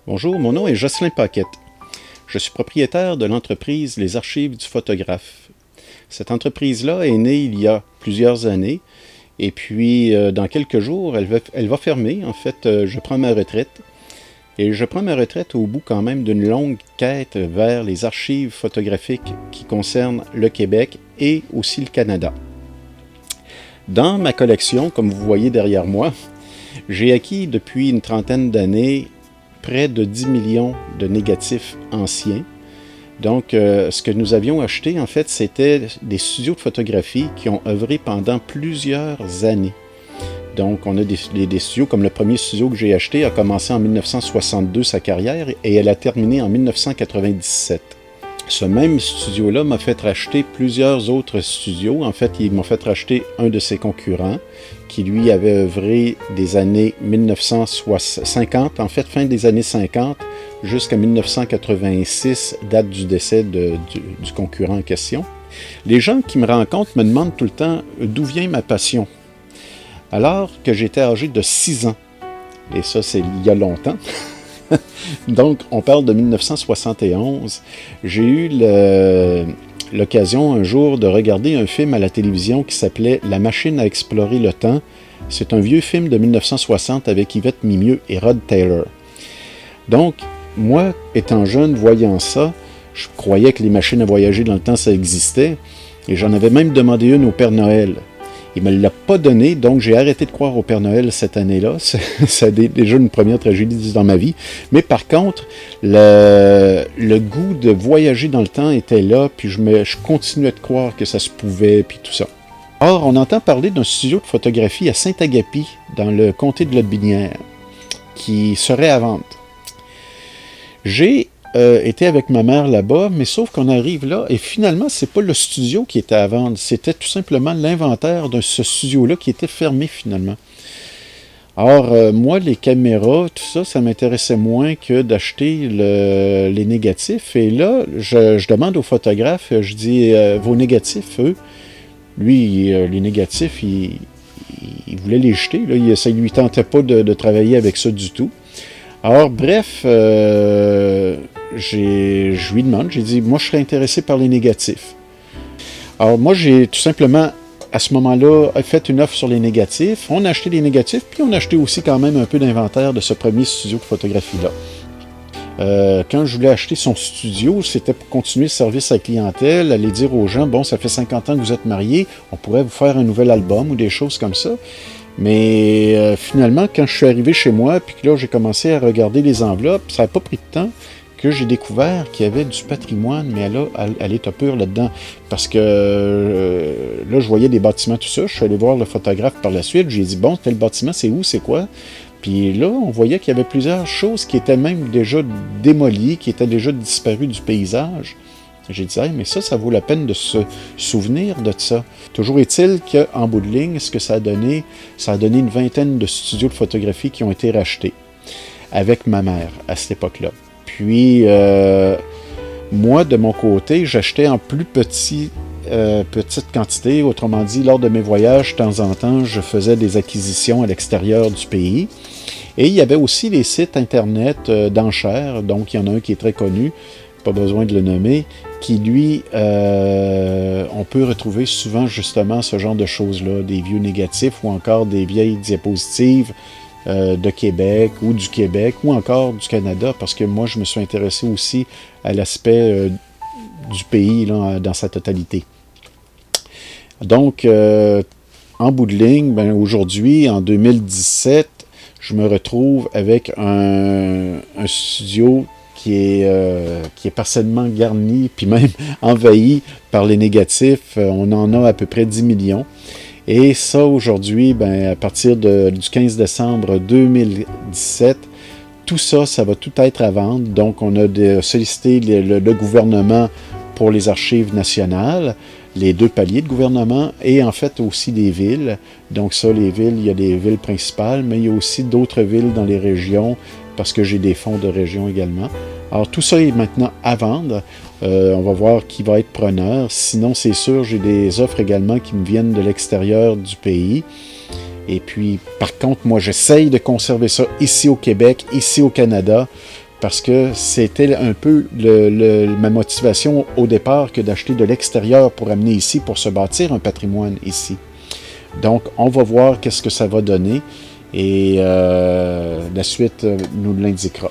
Bonjour, mon nom est Jocelyn Paquette. Je suis propriétaire de l'entreprise Les Archives du photographe. Cette entreprise-là est née il y a plusieurs années et puis dans quelques jours, elle va fermer. En fait, je prends ma retraite et je prends ma retraite au bout quand même d'une longue quête vers les archives photographiques qui concernent le Québec et aussi le Canada. Dans ma collection, comme vous voyez derrière moi, j'ai acquis depuis une trentaine d'années près de 10 millions de négatifs anciens. Donc, ce que nous avions acheté, en fait, c'était des studios de photographie qui ont œuvré pendant plusieurs années. Donc, on a des studios, comme le premier studio que j'ai acheté a commencé en 1962 sa carrière et elle a terminé en 1997. Ce même studio-là m'a fait racheter plusieurs autres studios. En fait, il m'a fait racheter un de ses concurrents qui, lui, avait œuvré des années 1950, en fait, fin des années 50, jusqu'à 1986, date du décès du concurrent en question. Les gens qui me rencontrent me demandent tout le temps d'où vient ma passion. Alors que j'étais âgé de 6 ans, et ça, c'est il y a longtemps. Donc, on parle de 1971. J'ai eu l'occasion un jour de regarder un film à la télévision qui s'appelait « La machine à explorer le temps ». C'est un vieux film de 1960 avec Yvette Mimieux et Rod Taylor. Donc, moi, étant jeune, voyant ça, je croyais que les machines à voyager dans le temps, ça existait. Et j'en avais même demandé une au Père Noël. Il ne me l'a pas donné, donc j'ai arrêté de croire au Père Noël cette année-là. Ça a déjà une première tragédie dans ma vie. Mais par contre, le goût de voyager dans le temps était là, puis je continuais de croire que ça se pouvait, puis tout ça. Or, on entend parler d'un studio de photographie à Saint-Agapi, dans le comté de Lotbinière, qui serait à vendre. J'ai été avec ma mère là-bas, mais sauf qu'on arrive là, et finalement, c'est pas le studio qui était à vendre, c'était tout simplement l'inventaire de ce studio-là qui était fermé finalement. Or, moi, les caméras, tout ça, ça m'intéressait moins que d'acheter les négatifs. Et là, je demande au photographe, je dis, vos négatifs, eux, lui, les négatifs, il voulait les jeter, là, ça ne lui tentait pas de travailler avec ça du tout. Alors, bref, je lui demande, j'ai dit, moi, je serais intéressé par les négatifs. Alors, moi, j'ai tout simplement, à ce moment-là, fait une offre sur les négatifs. On a acheté les négatifs, puis on a acheté aussi quand même un peu d'inventaire de ce premier studio de photographie-là. Quand je voulais acheter son studio, c'était pour continuer le service à la clientèle, aller dire aux gens, bon, ça fait 50 ans que vous êtes mariés, on pourrait vous faire un nouvel album ou des choses comme ça. Mais finalement, quand je suis arrivé chez moi, puis que là, j'ai commencé à regarder les enveloppes, ça n'a pas pris de temps que j'ai découvert qu'il y avait du patrimoine, mais là, à l'état pur là-dedans. Parce que là, je voyais des bâtiments, tout ça. Je suis allé voir le photographe par la suite. J'ai dit, bon, tel bâtiment, c'est où, c'est quoi? Puis là, on voyait qu'il y avait plusieurs choses qui étaient même déjà démolies, qui étaient déjà disparues du paysage. J'ai dit, hey, mais ça vaut la peine de se souvenir de ça. Toujours est-il qu'en bout de ligne, ce que ça a donné une vingtaine de studios de photographie qui ont été rachetés avec ma mère à cette époque-là. Puis, moi, de mon côté, j'achetais en plus petite quantité. Autrement dit, lors de mes voyages, de temps en temps, je faisais des acquisitions à l'extérieur du pays. Et il y avait aussi les sites Internet d'enchères. Donc, il y en a un qui est très connu, pas besoin de le nommer, qui, lui, on peut retrouver souvent justement ce genre de choses-là, des vieux négatifs ou encore des vieilles diapositives de Québec ou du Québec ou encore du Canada, parce que moi, je me suis intéressé aussi à l'aspect du pays là, dans sa totalité. Donc, en bout de ligne, ben, aujourd'hui, en 2017, je me retrouve avec un studio qui est partiellement garni, puis même envahi par les négatifs. On en a à peu près 10 millions. Et ça, aujourd'hui, ben, à partir du 15 décembre 2017, tout ça, ça va tout être à vendre. Donc, on a sollicité le gouvernement pour les archives nationales, les 2 paliers de gouvernement, et en fait aussi des villes. Donc ça, les villes, il y a des villes principales, mais il y a aussi d'autres villes dans les régions, parce que j'ai des fonds de région également. Alors tout ça est maintenant à vendre. On va voir qui va être preneur. Sinon, c'est sûr, j'ai des offres également qui me viennent de l'extérieur du pays. Et puis, par contre, moi, j'essaye de conserver ça ici au Québec, ici au Canada, parce que c'était un peu ma motivation au départ que d'acheter de l'extérieur pour amener ici, pour se bâtir un patrimoine ici. Donc, on va voir qu'est-ce que ça va donner et la suite nous l'indiquera.